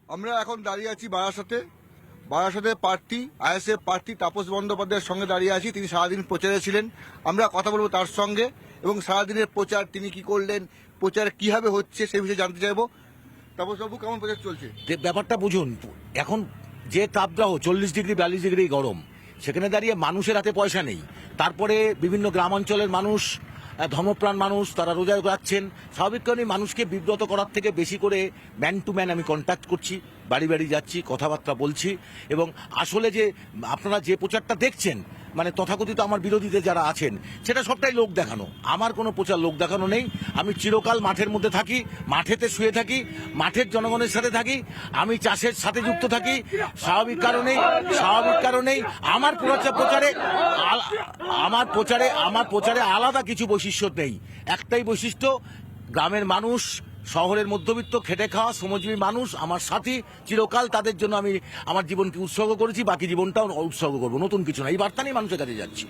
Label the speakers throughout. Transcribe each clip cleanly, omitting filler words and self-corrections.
Speaker 1: আমরা এখন দাঁড়িয়ে আছি বারাসাতে প্রার্থী আইএসএফ প্রার্থী তাপস বন্দ্যোপাধ্যায়ের সঙ্গে দাঁড়িয়ে আছি। তিনি সারাদিন প্রচারে ছিলেন, আমরা কথা বলবো তার সঙ্গে এবং সারাদিনের প্রচার তিনি কি করলেন, প্রচার কিভাবে হচ্ছে সেই বিষয়ে জানতে চাইবো। তাপসবাবু, কেমন প্রচার চলছে?
Speaker 2: ব্যাপারটা বুঝুন, এখন যে তাপদাহ 40 ডিগ্রি 42 ডিগ্রি গরম, সেখানে দাঁড়িয়ে মানুষের হাতে পয়সা নেই। তারপরে বিভিন্ন গ্রামাঞ্চলের মানুষ, ধর্মপ্রাণ মানুষ, তারা রোজা রাখছেন। স্বাভাবিক কারণে মানুষকে বিব্রত করার থেকে বেশি করে ম্যান টু ম্যান আমি কন্ট্যাক্ট করছি, বাড়ি বাড়ি যাচ্ছি, কথাবার্তা বলছি। এবং আসলে যে আপনারা যে প্রচারটা দেখছেন, মানে তথাকথিত আমার বিরোধীদের যারা আছেন, সেটা সবটাই লোক দেখানো। আমার কোনো প্রচার লোক দেখানো নেই। আমি চিরকাল মাঠের মধ্যে থাকি, মাঠেতে শুয়ে থাকি, মাঠের জনগণের সাথে থাকি, আমি চাষের সাথে যুক্ত থাকি। স্বাভাবিক কারণেই আমার প্রচারে আলাদা কিছু বৈশিষ্ট্য নেই। একটাই বৈশিষ্ট্য, গ্রামের মানুষ, শহরের মধ্যবিত্ত খেটে খাওয়া শ্রমজীবী মানুষ আমার সাথী। চিরকাল তাদের জন্য আমি আমার জীবনকে উৎসর্গ করেছি, বাকি জীবনটাও উৎসর্গ করবো। নতুন কিছু না, এই বার্তা নিয়ে মানুষের কাছে যাচ্ছি।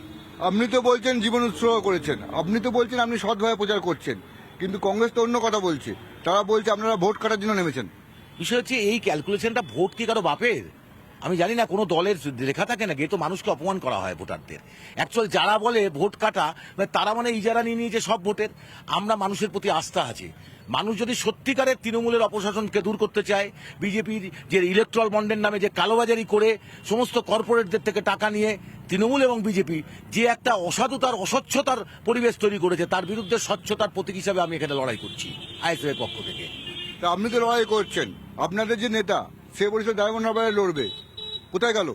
Speaker 1: আপনি তো বলছেন জীবন উৎসর্গ করেছেন, আপনি তো বলছেন আপনি সৎভাবে প্রচার করছেন, কিন্তু কংগ্রেস তো অন্য কথা বলছে। তারা বলছে আপনারা ভোট কাটার জন্য নেমেছেন।
Speaker 2: বিষয় হচ্ছে এই ক্যালকুলেশনটা, ভোট কি কারো বাপের? আমি জানি না, কোনো দলের লেখা থাকে নাকি? এ তো মানুষকে অপমান করা হয় ভোটারদের। অ্যাকচুয়াল যারা বলে ভোট কাটা, তারা মানে ইজারা নিয়ে নিয়েছে সব ভোটের। আমরা মানুষের প্রতি আস্থা আছে। মানুষ যদি সত্যিকারের তৃণমূলের অপশাসনকে দূর করতে চায়, বিজেপির যে ইলেকট্রাল বন্ডের নামে যে কালোবাজারি করে সমস্ত কর্পোরেটদের থেকে টাকা নিয়ে তৃণমূল এবং বিজেপি যে একটা অসাধুতার, অস্বচ্ছতার পরিবেশ তৈরি করেছে, তার বিরুদ্ধে স্বচ্ছতার প্রতীক হিসাবে আমি এখানে লড়াই করছি আইএসএফ এর পক্ষ থেকে।
Speaker 1: তা আপনি তো লড়াই করছেন, আপনাদের যে নেতা সে বলেছে ডায়মন্ড হারবারে লড়বে, কোথায় গেল?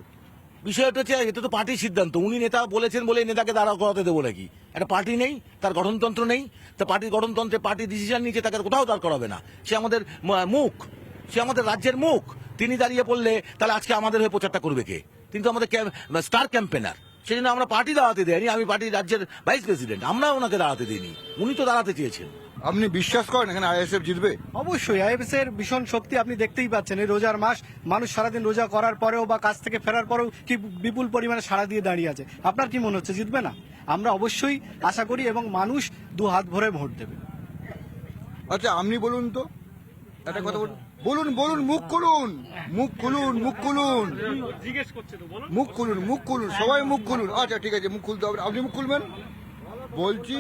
Speaker 2: বিষয়টা হচ্ছে, এটা তো পার্টির সিদ্ধান্ত। উনি নেতা বলেছেন বলে নেতাকে দাঁড়া করাতে দেবো নাকি? একটা পার্টি নেই, তার গঠনতন্ত্র নেই। তা পার্টির গঠনতন্ত্রে পার্টি ডিসিশন নিচ্ছে, তাকে কোথাও দাঁড় করাবে না। সে আমাদের মুখ, সে আমাদের রাজ্যের মুখ। তিনি দাঁড়িয়ে পড়লে তাহলে আজকে আমাদের হয়ে প্রচারটা করবে কে? তিনি তো আমাদের স্টার ক্যাম্পেনার। সেই জন্য আমরা পার্টি দাঁড়াতে দেয়নি। আমি পার্টির রাজ্যের ভাইস প্রেসিডেন্ট, আমরা ওনাকে দাঁড়াতে দিইনি, উনি তো দাঁড়াতে চেয়েছেন।
Speaker 1: আপনি বিশ্বাস করেন এখানে আইএসএফ জিতবে?
Speaker 3: অবশ্যই আইএসএফ এর ভীষণ শক্তি আপনি দেখতেই পাচ্ছেন। এই রোজার মাস, মানুষ সারাদিন রোজা করার পরেও বা কাজ থেকে ফেরার পরেও কি বিপুল পরিমাণে সাড়া দিয়ে দাঁড়িয়ে আছে। আপনার কি মনে হচ্ছে জিতবে না? আমরা অবশ্যই আশা করি এবং মানুষ দু হাত ভরে ভোট দেবে।
Speaker 1: আচ্ছা আপনি বলুন তো একটা কথা বলুন, মুখ খুলুন, মুখ খুলুন, সবাই মুখ খুলুন। আচ্ছা ঠিক আছে, মুখ খুলতে হবে, আপনি মুখ খুলবেন। বলছি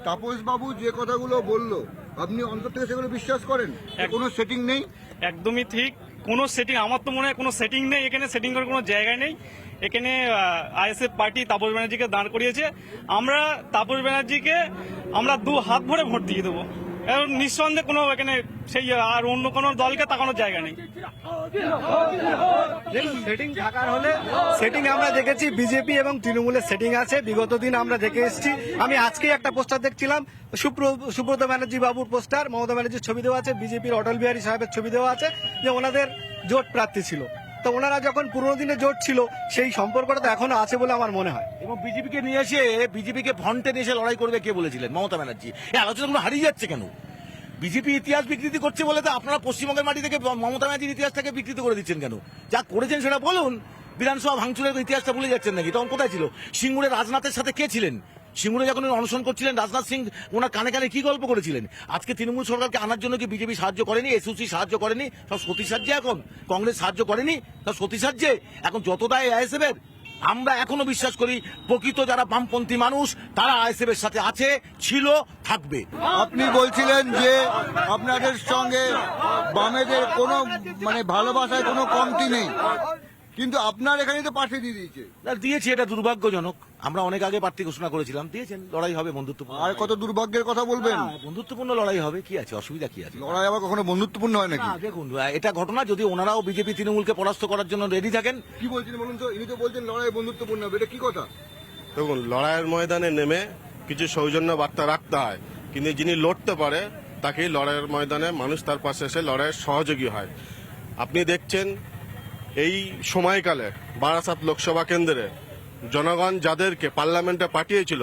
Speaker 1: তাপস বাবু যে কথাগুলো বললো, আপনি অন্তর থেকে সেগুলো বিশ্বাস করেন? কোনো সেটিং নেই?
Speaker 4: একদমই ঠিক, কোনো সেটিং, আমার তো মনে হয় কোনো সেটিং নেই এখানে। সেটিং করার কোনো জায়গায় নেই এখানে। আইএসএফ পার্টি তাপস ব্যানার্জিকে দাঁড় করিয়েছে। আমরা তাপস ব্যানার্জিকে আমরা দু হাত ভরে ভোট দিয়ে দেবো। নিঃসন্দেহে কোনো এখানে সেই আর অন্য কোনো দলকে তাকানোর জায়গা নেই।
Speaker 3: দেখুন, সেটিং থাকার হলে, সেটিং আমরা দেখেছি বিজেপি এবং তৃণমূলের সেটিং আছে, বিগত দিন আমরা দেখে এসেছি। আমি আজকে একটা পোস্টার দেখছিলাম, সুব্রত ব্যানার্জি বাবুর পোস্টার, মমতা ব্যানার্জির ছবি দেওয়া আছে, বিজেপির অটল বিহারী সাহেবের ছবি দেওয়া আছে, যে ওনাদের জোট প্রার্থী ছিল। তো ওনারা যখন পুরোনো দিনে জোট ছিল, সেই সম্পর্কটা তো এখনো আছে বলে আমার মনে হয়।
Speaker 2: এবং বিজেপিকে নিয়ে এসে, বিজেপিকে ফ্রন্টে নিয়ে এসে লড়াই করবে কে বলেছিলেন? মমতা ব্যানার্জি। এই আলোচনাগুলো হারিয়ে যাচ্ছে কেন? বিজেপি ইতিহাস বিকৃতি করছে বলে তো আপনারা পশ্চিমবঙ্গের মাটি থেকে মমতা ব্যানার্জির ইতিহাসটাকে বিকৃত করে দিচ্ছেন কেন? যা করেছেন সেটা বলুন। বিধানসভা ভাঙচুরের ইতিহাসটা ভুলে যাচ্ছেন নাকি? তখন কোথায় ছিল? সিঙ্গুরে রাজনাথের সাথে কে ছিলেন? সিঙ্গুরে যখন অনশন করছিলেন, রাজনাথ সিং ওনার কানে কানে কি গল্প করেছিলেন? আজকে তৃণমূল সরকারকে আনার জন্য কি বিজেপি সাহায্য করেনি? এসওসি সাহায্য করেনি? সব সতী সাহায্যে। এখন কংগ্রেস সাহায্য করেনি, সব সতী সাহায্যে। এখন যত দায় আইএসএফ এর। আমরা এখনো বিশ্বাস করি প্রকৃত যারা বামপন্থী মানুষ, তারা আইএসএফ এর সাথে আছে, ছিল, থাকবে।
Speaker 1: আপনি বলছিলেন যে আপনাদের সঙ্গে বামেদের কোনো ভালোবাসায় কোনো কমতি নেই, কিন্তু আপনার এখানে তো প্রার্থী দিয়ে
Speaker 2: দিয়েছে, এটা দুর্ভাগ্যজনক। আমরা অনেক আগে প্রার্থী ঘোষণা করেছিলাম, দিয়েছেন। লড়াই হবে বন্ধুত্বপূর্ণ।
Speaker 1: আর কত দুর্ভাগ্যের কথা বলবেন?
Speaker 2: বন্ধুত্বপূর্ণ লড়াই হবে, কি আছে, অসুবিধা কি আছে?
Speaker 1: লড়াই আবার কখনো বন্ধুত্বপূর্ণ হয় নাকি?
Speaker 2: দেখুন, এটা ঘটনা, যদি ওনারাও বিজেপি তৃণমূলকে পরাস্ত করার জন্য রেডি থাকেন।
Speaker 1: কি বলছেন বলুন তো? ইনি তো বলছেন লড়াই বন্ধুত্বপূর্ণ হবে, এটা কি কথা?
Speaker 5: দেখুন, লড়াইয়ের ময়দানে নেমে কিছু সৌজন্য বার্তা রাখতে হয়, কিন্তু যিনি লড়তে পারে তাকেই লড়াইয়ের ময়দানে মানুষ তার পাশে এসে লড়াইয়ের সহযোগী হয়। আপনি দেখছেন এই সময়কালে বারাসাত লোকসভা কেন্দ্রে জনগণ যাদেরকে পার্লামেন্টে পাঠিয়েছিল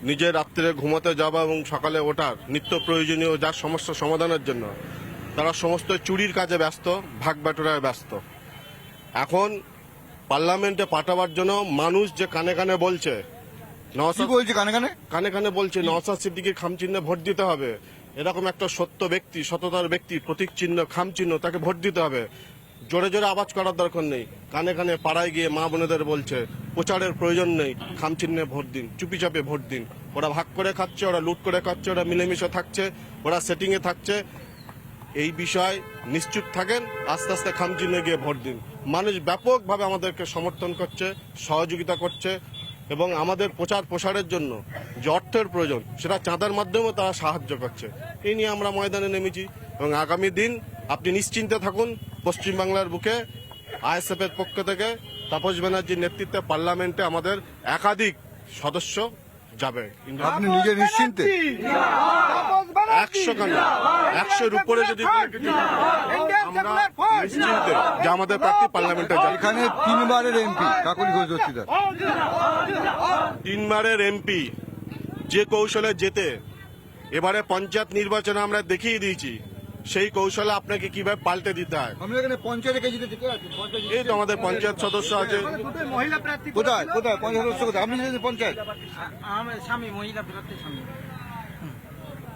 Speaker 5: নিজের রাত্রে ঘুমাতে যাওয়া এবং সকালে ওঠার নিত্য প্রয়োজনীয় যার সমস্যা সমাধানের জন্য, তারা সমস্ত চুরির কাজে ব্যস্ত, ভাগ বাটোরায় ব্যস্ত। এখন পার্লামেন্টে পাঠাবার জন্য মানুষ যে কানে কানে বলছে, কানে কানে বলছে নওশাদ সিদ্দিকীর খামচিহ্নে ভোট দিতে হবে, এরকম একটা সত্য ব্যক্তি, সততার ব্যক্তি, প্রতীক চিহ্ন, খাম চিহ্ন, তাকে ভোট দিতে হবে। জোরে জোরে আওয়াজ করার দরকার নেই, কানে কানে পাড়ায় গিয়ে মা বোনেদের বলছে প্রচারের প্রয়োজন নেই, খামচিহ্নে ভোট দিন, চুপিচাপে ভোট দিন। ওরা ভাগ করে খাচ্ছে, ওরা লুট করে খাচ্ছে, ওরা মিলেমিশে থাকছে, ওরা সেটিংয়ে থাকছে। এই বিষয় নিশ্চুপ থাকেন, আস্তে আস্তে খামচিহ্নে গিয়ে ভোট দিন। মানুষ ব্যাপকভাবে আমাদেরকে সমর্থন করছে, সহযোগিতা করছে, এবং আমাদের প্রচার প্রসারের জন্য যে অর্থের প্রয়োজন সেটা চাঁদার মাধ্যমেও তারা সাহায্য করছে। এই নিয়ে আমরা ময়দানে নেমেছি, এবং আগামী দিন আপনি নিশ্চিন্তে থাকুন, পশ্চিমবাংলার বুকে আইএসএফ এর পক্ষ থেকে তাপস ব্যানার্জির নেতৃত্বে পার্লামেন্টে আমাদের একাধিক সদস্য যাবে।
Speaker 1: আপনি নিজে নিশ্চিন্তে?
Speaker 5: 100 কেন, 100-এর উপরে যদি কোনো কিছু হয়, আমরা নিশ্চিন্তে যে আমাদের প্রার্থী পার্লামেন্টে যাবে।
Speaker 1: এখানে 3 বারের এমপি কাকলি ঘোষ দস্তিদার,
Speaker 5: 3 বারের এমপি যে কৌশলে যেতে, এবারে পঞ্চায়েত নির্বাচনে আমরা দেখিয়ে দিয়েছি সেই কৌশলে আপনাকে কিভাবে পাল্টে দিতে হয়।
Speaker 1: আমরা এখানে পঞ্চায়েতে কে জিতেছে? কে আছে পঞ্চায়েত?
Speaker 5: এই তো আমাদের পঞ্চায়েত সদস্য আছে।
Speaker 3: মহিলা প্রার্থী
Speaker 1: কোথায় কোথায় পঞ্চায়েত সদস্য কোথায়? আপনি জিতেছেন পঞ্চায়েত?
Speaker 6: স্বামী মহিলা প্রার্থী স্বামী।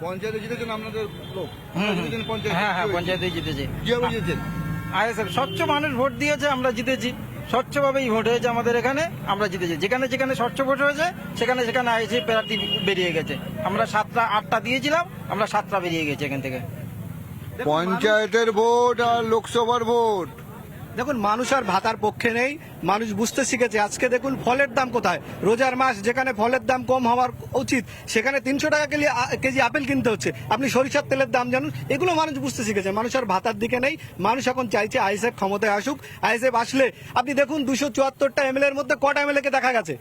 Speaker 1: পঞ্চায়েতে জিতেছেন আপনাদের লোক? জিতেছেন পঞ্চায়েত?
Speaker 6: হ্যাঁ হ্যাঁ, পঞ্চায়েতে জিতেছে।
Speaker 1: কিভাবে জিতেছেন?
Speaker 6: আইএসএফ স্বচ্ছ মানুষ ভোট দিয়েছে, আমরা জিতেছি। স্বচ্ছভাবেই ভোট হয়েছে আমাদের এখানে, আমরা জিতেছি। যেখানে যেখানে স্বচ্ছ ভোট হয়েছে সেখানে সেখানে আইএসএফ প্রার্থী বেরিয়ে গেছে। আমরা 7টা 8টা দিয়েছিলাম, আমরা 7টা বেরিয়ে গেছে এখান থেকে।
Speaker 1: পঞ্চায়েতের ভোট আর লোকসভার ভোট,
Speaker 3: দেখুন, মানুষ আর ভাতার পক্ষে নেই, মানুষ বুঝতে শিখেছে। আজকে দেখুন ফলের দাম কোথায়, রোজার মাস, যেখানে ফলের দাম কম হওয়ার উচিত সেখানে 300 টাকা কেজি আপেল কিনতে হচ্ছে। আপনি সরিষার তেলের দাম জানুন, এগুলো মানুষ বুঝতে শিখেছে। মানুষ আর ভাতার দিকে নেই, মানুষ এখন চাইছে আইএসএফ ক্ষমতায় আসুক। আইএসএফ আসলে আপনি দেখুন 274টা এমএলএ এর মধ্যে কটা এমএলএ কে দেখা গেছে?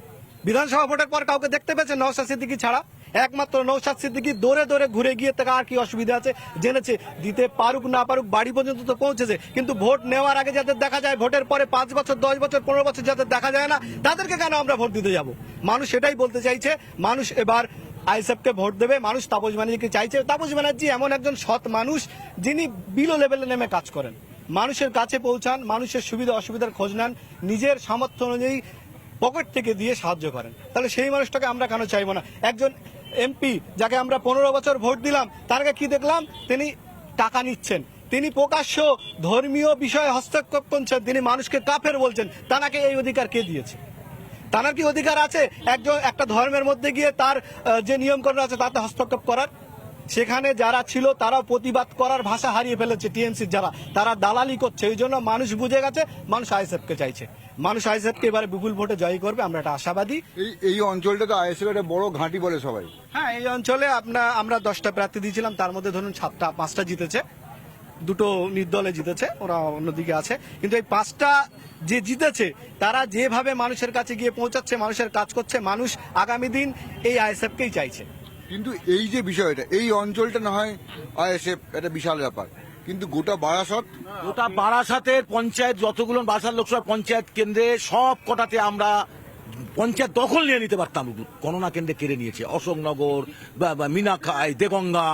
Speaker 3: বিধানসভা ভোটের পর কাউকে দেখতে পেয়েছে? নওশাদ সিদ্দিকী ছাড়া। একমাত্র নওশাদ সিদ্দিকী দৌড়ে দৌড়ে ঘুরে গিয়ে তাকে আর কি অসুবিধা আছে জেনেছে, দিতে পারুক না পারুক বাড়ি পর্যন্ত তো পৌঁছেছে। কিন্তু ভোট নেওয়ার আগে যাদের দেখা যায়, ভোটের পরে 5 বছর 10 বছর 15 বছর যাদের দেখা যায় না, তাদেরকে কেন আমরা ভোট দিতে যাব? মানুষ সেটাই বলতে চাইছে। মানুষ এবার আইএসএফকে ভোট দেবে। মানুষ তাপস ব্যানার্জিকে চাইছে। তাপস ব্যানার্জি এমন একজন সৎ মানুষ যিনি বিলো লেভেলে নেমে কাজ করেন, মানুষের কাছে পৌঁছান, মানুষের সুবিধা অসুবিধার খোঁজ নেন, নিজের সামর্থ্য অনুযায়ী পকেট থেকে দিয়ে সাহায্য করেন। তাহলে সেই মানুষটাকে আমরা কেন চাইবো না? একজন এমপি যাকে আমরা 15 বছর ভোট দিলাম, তার আগে কি দেখলাম? তিনি টাকা নিচ্ছেন, তিনি প্রকাশ্য ধর্মীয় বিষয়ে হস্তক্ষেপ করছেন, তিনি মানুষকে কাফের বলছেন। তাকে এই অধিকার কে দিয়েছে? তার কি অধিকার আছে একটা ধর্মের মধ্যে গিয়ে তার যে নিয়মকানুন আছে তাতে হস্তক্ষেপ করার? সেখানে যারা ছিল তারাও প্রতিবাদ করার ভাষা হারিয়ে ফেলেছে। টিএমসির যারা, তারা দালালি করছে। এই জন্য মানুষ বুঝে গেছে, মানুষ আইএসএফকে চাইছে। মানুষ আইএসএফকে এবারে বিপুল ভোটে জয়ী করবে, আমরা এটা আশাবাদী।
Speaker 1: এই অঞ্চলটা তো আইএসএফ একটা বড় ঘাঁটি বলে সবাই।
Speaker 3: হ্যাঁ, এই অঞ্চলে আমরা 10টা প্রার্থী দিয়েছিলাম, তার মধ্যে ধরুন 5টা জিতেছে, 2টো নির্দলে জিতেছে, ওরা অন্যদিকে আছে। কিন্তু এই 5টা যে জিতেছে তারা যেভাবে মানুষের কাছে গিয়ে পৌঁছাচ্ছে, মানুষের কাজ করছে, মানুষ আগামী দিন এই আইএসএফকেই চাইছে।
Speaker 1: কিন্তু এই যে বিষয়টা, এই অঞ্চলটা না হয় আইএসএফ একটা বিশাল ব্যাপার, কিন্তু গোটা বারাসত,
Speaker 2: ওটা বারাসাতের পঞ্চায়েত যতগুলো বারাসাত লোকসভা পঞ্চায়েত কেন্দ্রে সব কটাতে আমরা পঞ্চায়েত দখল নিয়ে নিতে পারতাম। গণনা কেন্দ্রে কেড়ে নিয়েছে। অশোকনগর, মিনাখাই, দেগঙ্গা,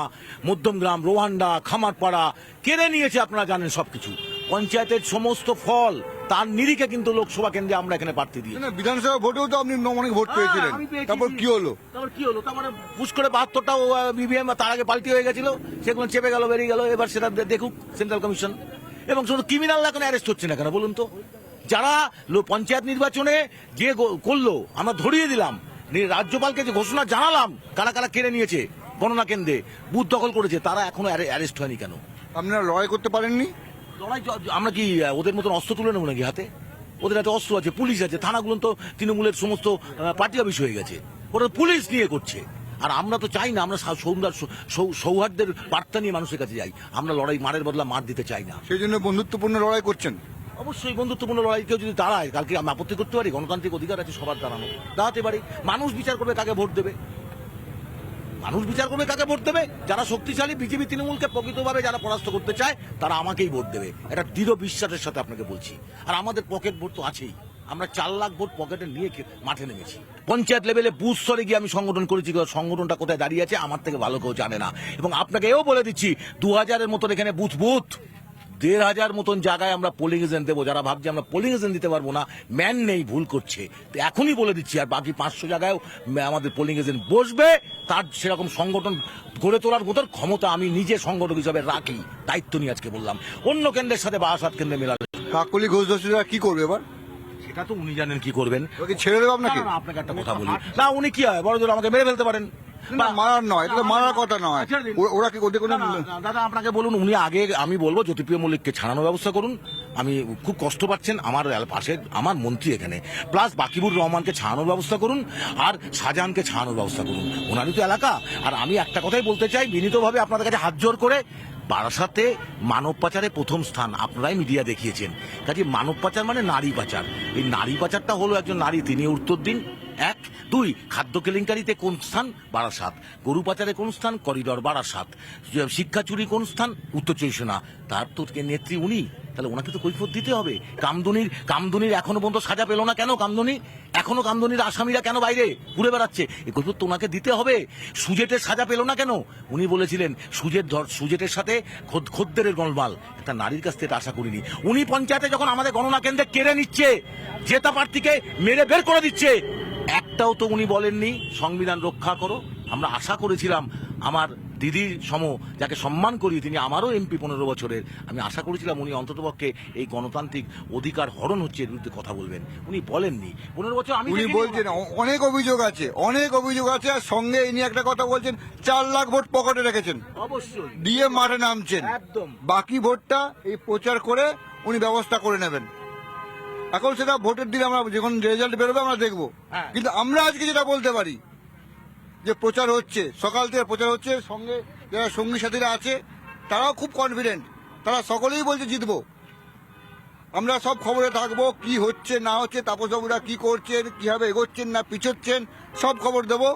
Speaker 2: মধ্যমগ্রাম, রোহান্ডা, খামারপাড়া কেড়ে নিয়েছে। আপনারা জানেন সবকিছু। পঞ্চায়েতের সমস্ত ফল তার নিরিখে কিন্তু লোকসভা কেন্দ্রে আমরা এখানে প্রার্থী দিই।
Speaker 1: বিধানসভা ভোটেও তো আপনি অনেক ভোট পেয়েছিলেন, তারপর কি হলো?
Speaker 2: তারপরে পুশ করে 72টাও বিভিএম তার আগে পাল্টি হয়ে গেছিল, সেগুলো চেপে গেল, বেরিয়ে গেল। এবার সেটা দেখুক সেন্ট্রাল কমিশন। এবং শুধু ক্রিমিনাল এখন অ্যারেস্ট হচ্ছে না কেন বলুন তো? যারা পঞ্চায়েত নির্বাচনে যে করলো আমরা ধরিয়ে দিলাম, রাজ্যপালকে যে ঘোষণা জানালাম কারা কারা কেড়ে নিয়েছে গণনা কেন্দ্রে, বুথ দখল করেছে, তারা এখনো অ্যারেস্ট হয়নি কেন?
Speaker 1: আপনারা লড়াই করতে পারেননি?
Speaker 2: লড়াই আমরা কি ওদের মতন অস্ত্র তুলে নেবো নাকি হাতে? ওদের হাতে অস্ত্র আছে, পুলিশ আছে, থানাগুলো তো তৃণমূলের সমস্ত পার্টি অফিস হয়ে গেছে, ওরা পুলিশ নিয়ে করছে। আর আমরা তো চাই না, আমরা সৌহার্দ্যের বার্তা নিয়ে মানুষের কাছে যাই। আমরা লড়াই মারের বদলা মার দিতে চাই না।
Speaker 1: সেই জন্য বন্ধুত্বপূর্ণ লড়াই করছেন।
Speaker 2: অবশ্যই বন্ধুত্বপূর্ণ লড়াই। কেউ যদি দাঁড়ায়, কালকে আমি আপত্তি করতে পারি? গণতান্ত্রিক অধিকার আছে সবার দাঁড়ানো, দাঁড়াতে পারি। মানুষ বিচার করবে কাকে ভোট দেবে, মানুষ বিচার করবে কাকে ভোট দেবে। যারা শক্তিশালী, বিজেপি তৃণমূলকে প্রকৃতভাবে যারা পরাস্ত করতে চায়, তারা আমাকেই ভোট দেবে, এটা দৃঢ় বিশ্বাসের সাথে আপনাকে বলছি। আর আমাদের পকেট ভোট তো আছেই। আমরা 4 লাখ ভোট পকেটে নিয়ে মাঠে নেমেছি। পঞ্চায়েত লেভেলে বুথ স্তরে গিয়ে আমি সংগঠন করেছি। সংগঠনটা কোথায় দাঁড়িয়ে আছে আমার থেকে ভালো কেউ জানে না। এবং আপনাকে এও বলে দিচ্ছি, 2000-এর মতন এখানে বুথ 1,500 মতন জায়গায় আমরা পোলিং এজেন্ট দেবো। যারা ভাবছে আমরা পোলিং এজেন্ট দিতে পারবো না, ম্যান নেই, ভুল করছে। তো এখনই বলে দিচ্ছি, আর বাকি 500 জায়গায়ও আমাদের পোলিং এজেন্ট বসবে। তার সেরকম সংগঠন গড়ে তোলার মতন ক্ষমতা আমি নিজে সংগঠক হিসাবে রাখি, দায়িত্ব নিয়ে আজকে বললাম। অন্য কেন্দ্রের সাথে বারাসাত কেন্দ্রে মেলানো
Speaker 1: কাকলি ঘোষ দস্যুরা কি করবে এবার?
Speaker 2: সেটা তো উনি জানেন কি করবেন।
Speaker 1: ওকে ছেড়ে দেবো আপনাকে?
Speaker 2: না, না, আপনাকে একটা কথা বলি, না উনি কি হয় বড় জোর আমাকে মেরে ফেলতে পারেন।
Speaker 1: না, মারার নয়, এটা তো মারার কথা নয়।
Speaker 2: ছেড়ে দিন।
Speaker 1: ওরা কি ওদের কোনো
Speaker 2: না, না, না, দাদা আপনাকে বলুন, উনি আগে, আমি বলবো জ্যোতিপ্রিয় মল্লিককে ছাড়ানোর ব্যবস্থা করুন। আমি খুব কষ্ট পাচ্ছেন, আমার পাশে আমার মন্ত্রী এখানে, প্লাস বাকিবুর রহমানকে ছাড়ানোর ব্যবস্থা করুন, আর শাহজাহানকে ছাড়ানোর ব্যবস্থা করুন, ওনারই তো এলাকা। আর আমি একটা কথাই বলতে চাই বিনীতভাবে আপনাদের কাছে হাত জোর করে, বারাসাতে মানব পাচারে প্রথম স্থান আপনারাই মিডিয়া দেখিয়েছেন। কাজে মানব পাচার মানে নারী পাচার, এই নারী পাচারটা হলো একজন নারী, তিনি উত্তর দিন। 1, 2 খাদ্য কেলেঙ্কারিতে কোন স্থান? বারাসাত। গরু পাচারে কোন স্থান? করিডর বারাসাত। শিক্ষা চুরি কোন স্থান? উত্তর 24 না। তার তো নেত্রী উনি, তাহলে ওনাকে তো কৈফিয়ত দিতে হবে। কামদুনির এখনো পর্যন্ত সাজা পেল না কেন? এখনো কামদুনির আসামিরা কেন বাইরে ঘুরে বেড়াচ্ছে? এই কৈফিয়ত তো ওনাকে দিতে হবে। সুজেটের সাজা পেল না কেন? উনি বলেছিলেন সুজেটের সাথে খদ্দেরের গোলমাল, একটা নারীর কাছ থেকে আশা করিনি। উনি পঞ্চায়েতে যখন আমাদের গণনা কেন্দ্রে কেড়ে নিচ্ছে, জেতা প্রার্থীকে মেরে বের করে দিচ্ছে, একটাও তো উনি বলেননি সংবিধান রক্ষা করো। আমরা আশা করেছিলাম আমার দিদির সম, যাকে সম্মান করি, তিনি আমারও এমপি 15 বছরের, আমি আশা করেছিলাম উনি অন্ততপক্ষে এই গণতান্ত্রিক অধিকার হরণ হচ্ছে এর বিরুদ্ধে কথা বলবেন। উনি বলেননি 15 বছর। আমি
Speaker 1: উনি বলছেন অনেক অভিযোগ আছে, আর সঙ্গে ইনি একটা কথা বলছেন, 4 লাখ ভোট পকেটে রেখেছেন,
Speaker 2: অবশ্যই
Speaker 1: দিয়ে মাঠে নামছেন।
Speaker 2: একদম।
Speaker 1: বাকি ভোটটা এই প্রচার করে উনি ব্যবস্থা করে নেবেন। এখন সেটা ভোটের দিন আমরা যখন রেজাল্ট বেরোবে আমরা দেখবো।
Speaker 2: হ্যাঁ।
Speaker 1: কিন্তু আমরা আজকে যেটা বলতে পারি যে প্রচার হচ্ছে, সকাল থেকে প্রচার হচ্ছে, সঙ্গে যারা সঙ্গী সাথীরা আছে তারাও খুব কনফিডেন্ট, তারা সকলেই বলছে জিতবো। আমরা সব খবরে থাকবো, কি হচ্ছে না হচ্ছে, তাপসবাবুরা কি করছেন, কিভাবে এগোচ্ছেন না পিছোচ্ছেন, সব খবর দেবো।